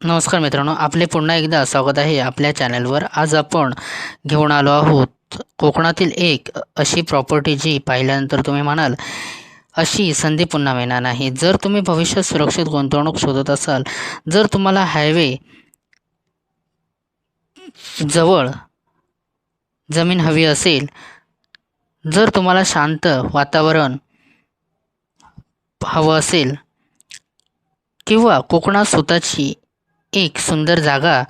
नमस्कार मित्रांनो, आपले पुन्हा एकदा स्वागत आहे आपल्या चॅनलवर. आज आपण घेऊन आलो आहोत कोकणातील एक अशी प्रॉपर्टी जी पाहिल्यानंतर तुम्ही म्हणाल अशी संधी पुन्हा मिळणार नाही. जर तुम्ही भविष्यात सुरक्षित गुंतवणूक शोधत असाल, जर तुम्हाला हायवे जवळ जमीन हवी असेल, जर तुम्हाला शांत वातावरण हवं असेल किंवा कोकणात स्वतःची एक सुंदर जागा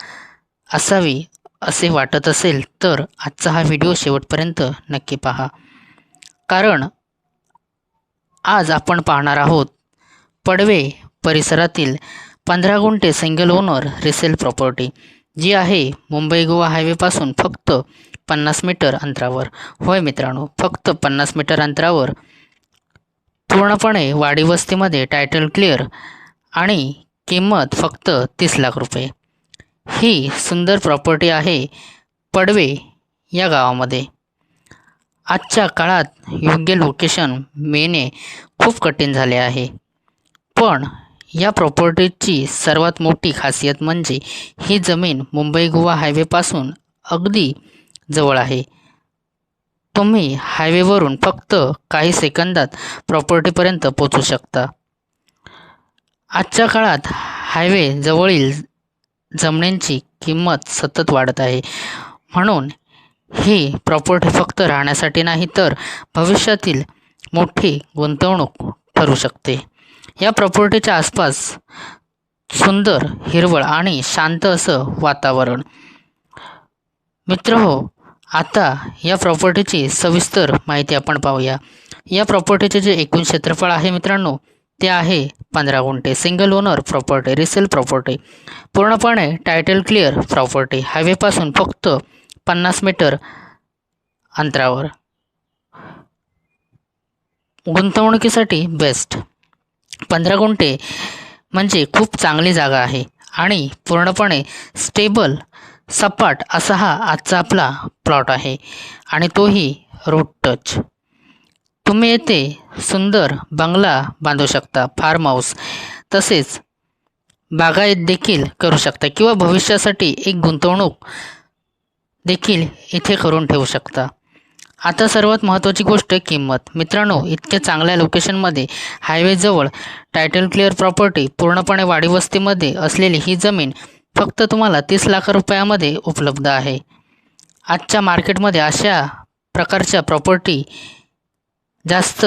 असावी असे वाटत असेल, तर आजचा हा व्हिडिओ शेवटपर्यंत नक्की पहा. कारण आज आपण पाहणार आहोत पडवे परिसरातील 15 गुंठे सिंगल ओनर रिसेल प्रॉपर्टी, जी आहे मुंबई गोवा हायवेपासून फक्त 50 मीटर अंतरावर. होय मित्रांनो, फक्त 50 मीटर अंतरावर, पूर्णपणे वाडी वस्तीमध्ये, टायटल क्लिअर आणि किंमत फक्त 30 लाख रुपये. ही सुंदर प्रॉपर्टी आहे पडवे या गावामध्ये. आजच्या काळात योग्य लोकेशन मिळणे खूप कठीण झाले आहे, पण या प्रॉपर्टीची सर्वात मोठी खासियत म्हणजे ही जमीन मुंबई गोवा हायवेपासून अगदी जवळ आहे. तुम्ही हायवेवरून फक्त काही सेकंदात प्रॉपर्टीपर्यंत पोहोचू शकता. आजच्या काळात हायवे जवळील जमिनींची किंमत सतत वाढत आहे, म्हणून ही प्रॉपर्टी फक्त राहण्यासाठी नाही तर भविष्यातील मोठी गुंतवणूक ठरू शकते. या प्रॉपर्टीच्या आसपास सुंदर हिरवळ आणि शांत असं वातावरण. मित्रहो, आता या प्रॉपर्टीची सविस्तर माहिती आपण पाहूया. या प्रॉपर्टीचे जे एकूण क्षेत्रफळ आहे मित्रांनो, ते आहे 15 गुंठे. Single owner property, resale property, पूर्णपणे टायटल क्लिअर प्रॉपर्टी, हायवेपासून फक्त 50 मीटर अंतरावर. गुंतवणुकीसाठी बेस्ट. 15 गुंठे म्हणजे खूप चांगली जागा आहे आणि पूर्णपणे स्टेबल, सपाट असा हा आजचा आपला प्लॉट आहे आणि तोही रोड टच. तुम्ही येथे सुंदर बंगला बांधू शकता, फार्म हाऊस, तसेच बागायत देखील करू शकता किंवा भविष्यासाठी एक गुंतवणूक देखील इथे करून ठेवू शकता. आता सर्वात महत्त्वाची गोष्ट, किंमत. मित्रांनो, इतक्या चांगल्या लोकेशनमध्ये, हायवेजवळ, टायटल क्लिअर प्रॉपर्टी, पूर्णपणे वाडी वस्तीमध्ये असलेली ही जमीन फक्त तुम्हाला 30 लाख रुपयामध्ये उपलब्ध आहे. आजच्या मार्केटमध्ये अशा प्रकारच्या प्रॉपर्टी जास्त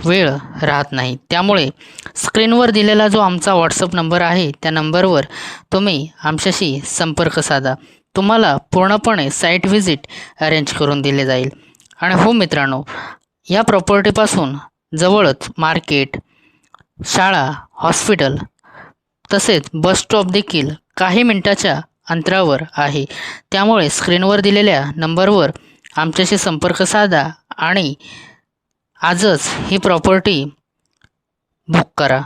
वेळ राहत नाही. त्यामुळे स्क्रीनवर दिलेला जो आमचा व्हॉट्सअप नंबर आहे, त्या नंबरवर तुम्ही आमच्याशी संपर्क साधा. तुम्हाला पूर्णपणे साईट व्हिजिट अरेंज करून दिले जाईल. आणि हो मित्रांनो, या प्रॉपर्टीपासून जवळच मार्केट, शाळा, हॉस्पिटल तसेच बस स्टॉप देखील काही मिनिटाच्या अंतरावर आहे. त्यामुळे स्क्रीनवर दिलेल्या नंबरवर आमच्याशी संपर्क साधा आणि आजच ही प्रॉपर्टी बुक करा.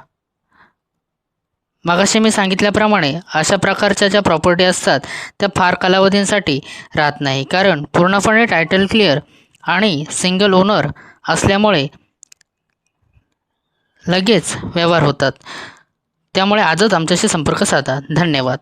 मगाशी मी सांगितल्याप्रमाणे अशा प्रकारच्या ज्या प्रॉपर्टी असतात त्या फार कालावधींसाठी राहत नाही, कारण पूर्णपणे टायटल क्लिअर आणि सिंगल ओनर असल्यामुळे लगेच व्यवहार होतात. त्यामुळे आजच आमच्याशी संपर्क साधा. धन्यवाद.